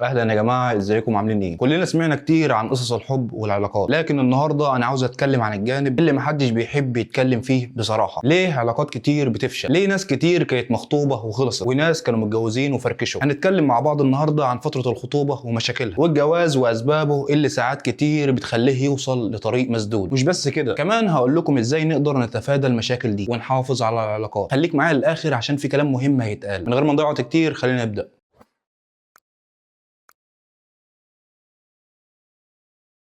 اهلا يا جماعه، ازيكم عاملين ايه؟ كلنا سمعنا كتير عن قصص الحب والعلاقات، لكن النهارده انا عاوز اتكلم عن الجانب اللي محدش بيحب يتكلم فيه بصراحه. ليه علاقات كتير بتفشل؟ ليه ناس كتير كانت مخطوبه وخلصت وناس كانوا متجوزين وفركشوا؟ هنتكلم مع بعض النهارده عن فتره الخطوبه ومشاكلها والجواز واسبابه اللي ساعات كتير بتخليه يوصل لطريق مسدود. مش بس كده، كمان هقول لكم ازاي نقدر نتفادى المشاكل دي ونحافظ على العلاقات. خليك معايا للاخر عشان في كلام مهم هيتقال. من غير ما نضيع وقت كتير خلينا نبدا.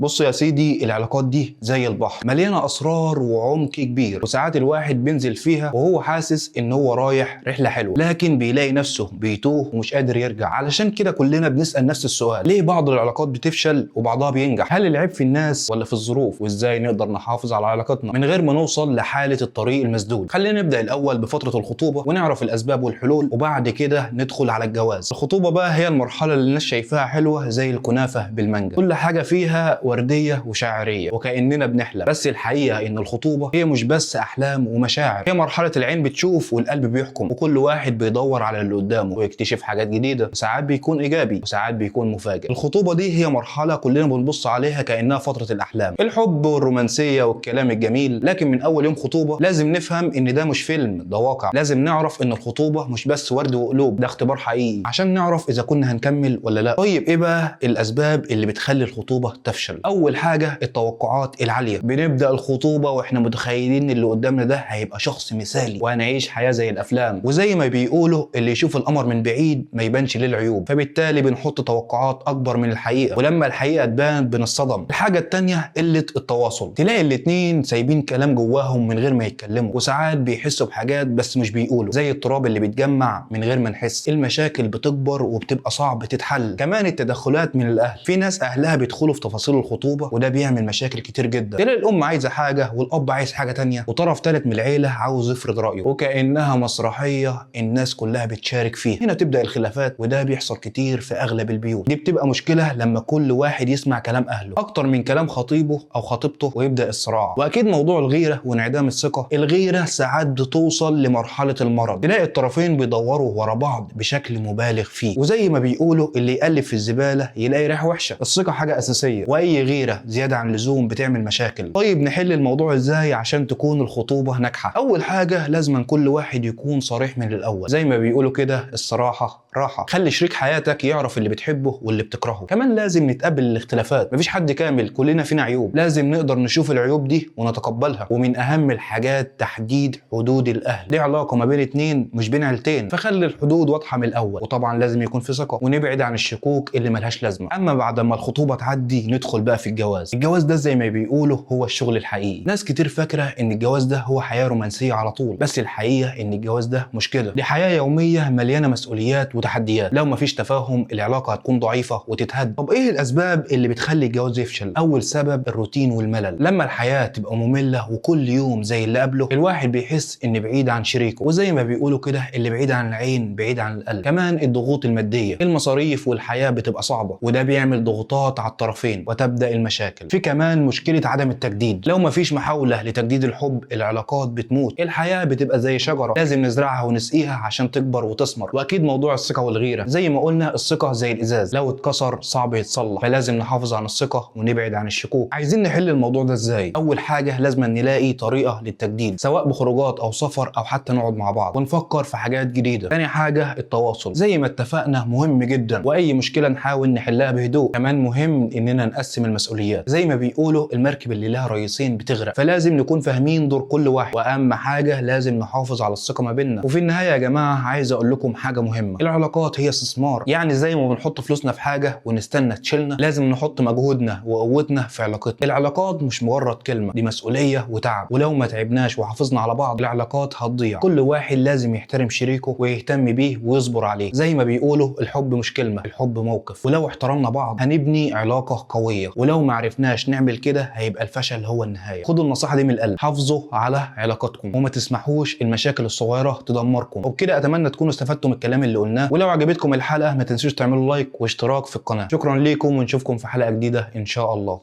بص يا سيدي، العلاقات دي زي البحر، مليانه اسرار وعمق كبير، وساعات الواحد بينزل فيها وهو حاسس ان هو رايح رحله حلوه، لكن بيلاقي نفسه بيتوه ومش قادر يرجع. علشان كده كلنا بنسال نفس السؤال: ليه بعض العلاقات بتفشل وبعضها بينجح؟ هل العيب في الناس ولا في الظروف؟ وازاي نقدر نحافظ على علاقتنا من غير ما نوصل لحاله الطريق المسدود؟ خلينا نبدا الاول بفتره الخطوبه ونعرف الاسباب والحلول، وبعد كده ندخل على الجواز. الخطوبه بقى هي المرحله اللي الناس شايفاها حلوه زي الكنافه بالمانجا، كل حاجه فيها ورديه وشاعريه وكاننا بنحلم، بس الحقيقه ان الخطوبه هي مش بس احلام ومشاعر، هي مرحله العين بتشوف والقلب بيحكم، وكل واحد بيدور على اللي قدامه ويكتشف حاجات جديده، وساعات بيكون ايجابي وساعات بيكون مفاجئ. الخطوبه دي هي مرحله كلنا بنبص عليها كانها فتره الاحلام، الحب والرومانسيه والكلام الجميل، لكن من اول يوم خطوبه لازم نفهم ان ده مش فيلم، ده واقع. لازم نعرف ان الخطوبه مش بس ورد وقلوب، ده اختبار حقيقي عشان نعرف اذا كنا هنكمل ولا لا. طيب ايه بقى الاسباب اللي بتخلي الخطوبه تفشل؟ اول حاجه التوقعات العاليه. بنبدا الخطوبه واحنا متخيلين ان اللي قدامنا ده هيبقى شخص مثالي وهنعيش حياه زي الافلام، وزي ما بيقولوا اللي يشوف القمر من بعيد ما يبانش ليه العيوب، فبالتالي بنحط توقعات اكبر من الحقيقه، ولما الحقيقه تبان بنصطدم. الحاجه الثانيه قله التواصل. تلاقي الاتنين سايبين كلام جواهم من غير ما يتكلموا، وساعات بيحسوا بحاجات بس مش بيقولوا، زي التراب اللي بيتجمع من غير ما نحس. المشاكل بتكبر وبتبقى صعب تتحل. كمان التدخلات من الاهل، في ناس اهلها بيدخلوا في تفاصيل الخطوبه وده بيعمل مشاكل كتير جدا. تلاقي الام عايزه حاجه والاب عايز حاجه تانية، وطرف ثالث من العيله عاوز يفرض رايه، وكانها مسرحيه الناس كلها بتشارك فيها. هنا تبدا الخلافات، وده بيحصل كتير في اغلب البيوت. دي بتبقى مشكله لما كل واحد يسمع كلام اهله اكتر من كلام خطيبه او خطيبته ويبدا الصراع. واكيد موضوع الغيره وانعدام الثقه. الغيره ساعات بتوصل لمرحله المرض، تلاقي الطرفين بيدوروا ورا بعض بشكل مبالغ فيه، وزي ما بيقولوا اللي يقلب في الزباله يلاقي ريحه وحشه. الثقه حاجه اساسيه، واي غيره زياده عن اللزوم بتعمل مشاكل. طيب نحل الموضوع ازاي عشان تكون الخطوبه ناجحه؟ اول حاجه لازم كل واحد يكون صريح من الاول، زي ما بيقولوا كده الصراحه راحه. خلي شريك حياتك يعرف اللي بتحبه واللي بتكرهه. كمان لازم نتقبل الاختلافات، مفيش حد كامل، كلنا فينا عيوب، لازم نقدر نشوف العيوب دي ونتقبلها. ومن اهم الحاجات تحديد حدود الاهل، دي علاقه ما بين اتنين مش بين عيلتين، فخلي الحدود واضحه من الاول، وطبعا لازم يكون في ثقه ونبعد عن الشكوك اللي ملهاش لازمه. اما بعد ما الخطوبه تعدي ندخل بقى في الجواز. الجواز ده زي ما بيقولوا هو الشغل الحقيقي. ناس كتير فاكره ان الجواز ده هو حياه رومانسيه على طول، بس الحقيقه ان الجواز ده مش كده، دي حياه يوميه مليانه مسؤوليات وتحديات. لو مفيش تفاهم العلاقه هتكون ضعيفه وتتهد. طب ايه الاسباب اللي بتخلي الجواز يفشل؟ اول سبب الروتين والملل. لما الحياه تبقى ممله وكل يوم زي اللي قبله، الواحد بيحس ان بعيد عن شريكه، وزي ما بيقولوا كده اللي بعيد عن العين بعيد عن القلب. كمان الضغوط الماديه، المصاريف والحياه بتبقى صعبه، وده بيعمل ضغوطات على الطرفين وتبدا المشاكل. في كمان مشكله عدم التجديد. لو مفيش محاوله لتجديد الحب العلاقات بتموت. الحياه بتبقى زي شجره لازم نزرعها ونسقيها عشان تكبر وتثمر. واكيد موضوع الثقه والغيره، زي ما قلنا الثقه زي الازاز، لو اتكسر صعب يتصلح، فلازم نحافظ على الثقه ونبعد عن الشكوك. عايزين نحل الموضوع ده ازاي؟ اول حاجه لازم نلاقي طريقه للتجديد، سواء بخروجات او سفر او حتى نقعد مع بعض ونفكر في حاجات جديده. تاني حاجه التواصل، زي ما اتفقنا مهم جدا، واي مشكله نحاول نحلها بهدوء. كمان مهم اننا نقسم المسؤوليات، زي ما بيقولوا المركب اللي لها رئيسين بتغرق، فلازم نكون فاهمين دور كل واحد. واهم حاجه لازم نحافظ على الثقه ما بيننا. وفي النهايه يا جماعه عايز اقول لكم حاجه مهمه، العلاقات هي استثمار، يعني زي ما بنحط فلوسنا في حاجه ونستنى تشيلنا، لازم نحط مجهودنا وقوتنا في علاقتنا. العلاقات مش مجرد كلمه، دي مسؤوليه وتعب، ولو ما تعبناش وحافظنا على بعض العلاقات هتضيع. كل واحد لازم يحترم شريكه ويهتم بيه ويصبر عليه. زي ما بيقولوا الحب مش كلمه، الحب موقف، ولو احترمنا بعض هنبني علاقه قويه، ولو ما عرفناش نعمل كده هيبقى الفشل هو النهايه. خدوا النصيحه دي من القلب، حافظوا على علاقاتكم وما تسمحوش المشاكل الصغيره تدمركم. وبكده اتمنى تكونوا استفدتوا من الكلام اللي قلناه، ولو عجبتكم الحلقه ما تنسوش تعملوا لايك واشتراك في القناه. شكرا ليكم ونشوفكم في حلقه جديده ان شاء الله.